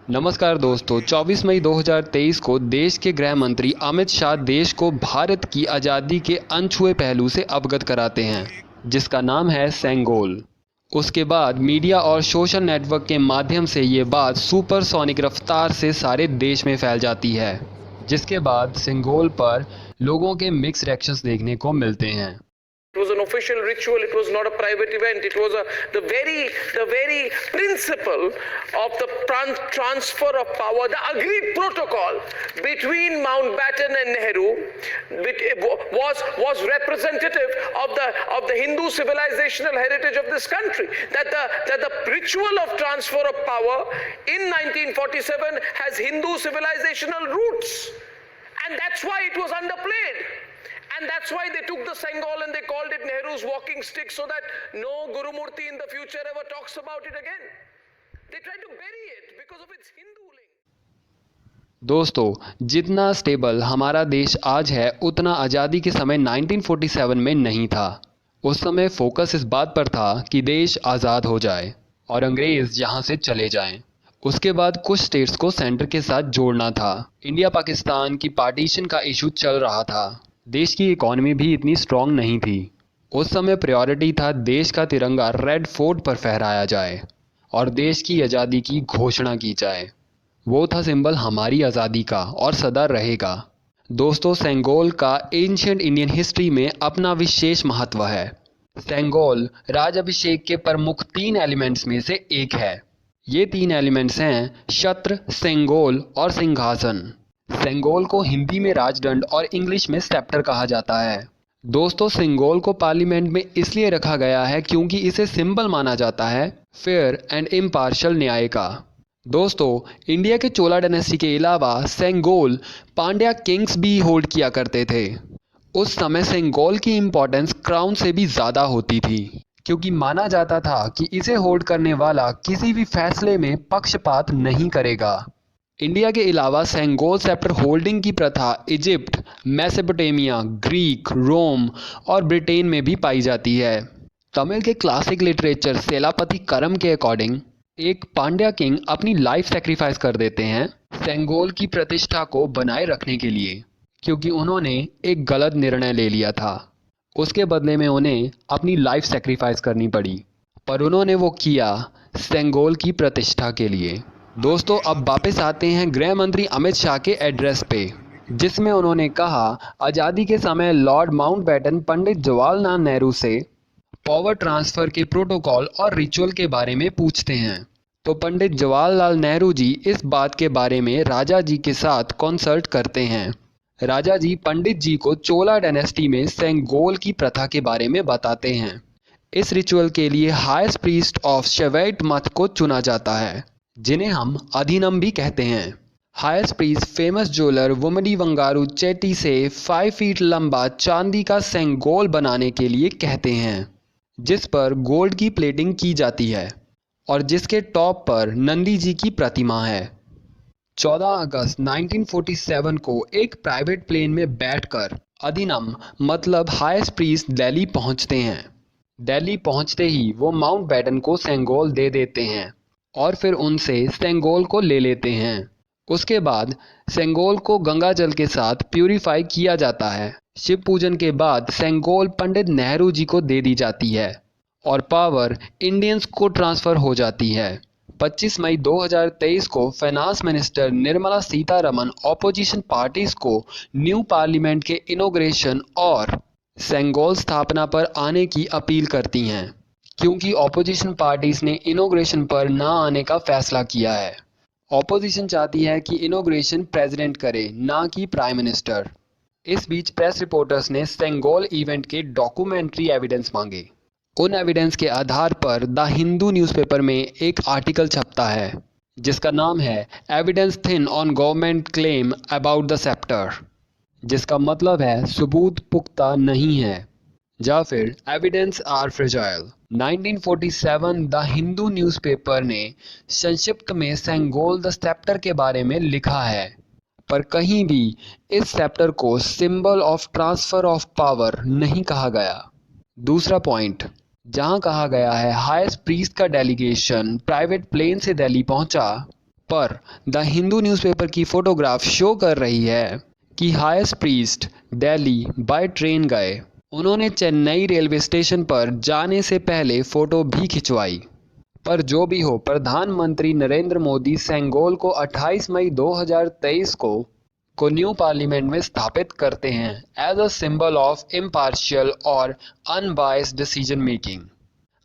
नमस्कार दोस्तों, 24 मई 2023 को देश के गृह मंत्री अमित शाह देश को भारत की आज़ादी के अनछुए पहलू से अवगत कराते हैं, जिसका नाम है सेंगोल। उसके बाद मीडिया और सोशल नेटवर्क के माध्यम से ये बात सुपरसोनिक रफ्तार से सारे देश में फैल जाती है, जिसके बाद सेंगोल पर लोगों के मिक्स रिएक्शंस देखने को मिलते हैं। It was an official ritual. It was not a private event. It was the very principle of the transfer of power, the agreed protocol between Mountbatten and Nehru, was representative of the Hindu civilizational heritage of this country. That the ritual of transfer of power in 1947 has Hindu civilizational roots, and that's why it was underplayed. And that's why they took the Sengol and they called it Nehru's walking stick, so that no Gurumurti in the future ever talks about it again. They tried to bury it because of its Hindu link. दोस्तों, जितना stable हमारा देश आज है उतना आज़ादी के समय 1947 में नहीं था। उस समय फोकस इस बात पर था कि देश आज़ाद हो जाए और अंग्रेज़ यहाँ से चले जाएं। उसके बाद कुछ स्टेट्स को सेंटर के साथ जोड़ना था। इंडिया पाकिस्तान की पार्टीशन का इशू चल रहा था। देश की इकॉनमी भी इतनी स्ट्रांग नहीं थी। उस समय प्रायोरिटी था देश का तिरंगा रेड फोर्ट पर फहराया जाए और देश की आज़ादी की घोषणा की जाए। वो था सिंबल हमारी आज़ादी का और सदा रहेगा। दोस्तों, सेंगोल का एंशिएंट इंडियन हिस्ट्री में अपना विशेष महत्व है। सेंगोल राजाभिषेक के प्रमुख 3 एलिमेंट्स में से एक है। ये 3 एलिमेंट्स हैं छत्र, सेंगोल और सिंहासन। सेंगोल को हिंदी में राजदंड और इंग्लिश में स्केप्टर कहा जाता है। दोस्तों, सेंगोल को पार्लियामेंट में इसलिए रखा गया है क्योंकि इसे सिंबल माना जाता है फेयर एंड इम्पार्शियल न्याय का। दोस्तों, इंडिया के चोला डायनेस्टी के अलावा सेंगोल पांड्या किंग्स भी होल्ड किया करते थे। उस समय सेंगोल की इम्पोर्टेंस क्राउन से भी ज़्यादा होती थी, क्योंकि माना जाता था कि इसे होल्ड करने वाला किसी भी फैसले में पक्षपात नहीं करेगा। इंडिया के अलावा सेंगोल सेप्टर होल्डिंग की प्रथा इजिप्ट, मेसोपोटामिया, ग्रीक, रोम और ब्रिटेन में भी पाई जाती है। तमिल के क्लासिक लिटरेचर सेलापति करम के अकॉर्डिंग एक पांड्या किंग अपनी लाइफ सेक्रीफाइस कर देते हैं सेंगोल की प्रतिष्ठा को बनाए रखने के लिए, क्योंकि उन्होंने एक गलत निर्णय ले लिया था। उसके बदले में उन्हें अपनी लाइफ सेक्रीफाइस करनी पड़ी, पर उन्होंने वो किया सेंगोल की प्रतिष्ठा के लिए। दोस्तों, अब वापस आते हैं गृह मंत्री अमित शाह के एड्रेस पे, जिसमें उन्होंने कहा आज़ादी के समय लॉर्ड माउंटबेटन पंडित जवाहरलाल नेहरू से पावर ट्रांसफ़र के प्रोटोकॉल और रिचुअल के बारे में पूछते हैं, तो पंडित जवाहरलाल नेहरू जी इस बात के बारे में राजा जी के साथ कंसल्ट करते हैं। राजा जी पंडित जी को चोला डायनेस्टी में सेंगोल की प्रथा के बारे में बताते हैं। इस रिचुअल के लिए हाईएस्ट प्रीस्ट ऑफ शैवैट मठ को चुना जाता है, जिन्हें हम अधिनम भी कहते हैं। Highest priest famous jeweller Vummidi Vangaru Chetty से 5 फीट लंबा चांदी का सेंगोल बनाने के लिए कहते हैं, जिस पर गोल्ड की प्लेटिंग की जाती है और जिसके टॉप पर नंदी जी की प्रतिमा है। 14 अगस्त 1947 को एक प्राइवेट प्लेन में बैठकर अधिनम मतलब हाईएस्ट प्रीस्ट दिल्ली पहुंचते हैं। दिल्ली पहुंचते ही वो माउंटबेटन को सेंगोल दे देते हैं और फिर उनसे सेंगोल को ले लेते हैं। उसके बाद सेंगोल को गंगा जल के साथ प्यूरिफाई किया जाता है। शिव पूजन के बाद सेंगोल पंडित नेहरू जी को दे दी जाती है और पावर इंडियंस को ट्रांसफ़र हो जाती है। 25 मई 2023 को finance minister Nirmala Sitharaman opposition parties को न्यू पार्लियामेंट के इनॉग्रेशन और सेंगोल स्थापना पर आने की अपील करती हैं, क्योंकि ऑपोजिशन पार्टीज ने इनॉग्रेशन पर ना आने का फैसला किया है। ऑपोजिशन चाहती है कि इनॉग्रेशन प्रेसिडेंट करे, ना कि प्राइम मिनिस्टर। इस बीच प्रेस रिपोर्टर्स ने सेंगोल इवेंट के डॉक्यूमेंट्री एविडेंस मांगे। उन एविडेंस के आधार पर द हिंदू न्यूज़पेपर में एक आर्टिकल छपता है, जिसका नाम है evidence thin on government claim about the sceptre, जिसका मतलब है सबूत पुख्ता नहीं है या फिर evidence are fragile. 1947 the Hindu newspaper ने संक्षिप्त में सेंगोल द सेप्टर के बारे में लिखा है, पर कहीं भी इस सेप्टर को symbol of transfer of power नहीं कहा गया। दूसरा पॉइंट, जहां कहा गया है हाईएस्ट प्रीस्ट का डेलीगेशन प्राइवेट प्लेन से दिल्ली पहुंचा, पर द हिंदू न्यूज़पेपर की फोटोग्राफ शो कर रही है कि highest priest Delhi by train गए। उन्होंने चेन्नई रेलवे स्टेशन पर जाने से पहले फ़ोटो भी खिंचवाई। पर जो भी हो, प्रधानमंत्री नरेंद्र मोदी सेंगोल को 28 मई 2023 को न्यू पार्लियामेंट में स्थापित करते हैं as a symbol of impartial और अनबायस्ड डिसीजन मेकिंग।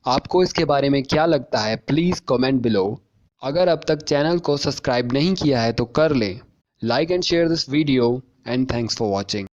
आपको इसके बारे में क्या लगता है, प्लीज़ कमेंट बिलो। अगर अब तक चैनल को सब्सक्राइब नहीं किया है तो कर लें। Like and share this video and thanks for watching.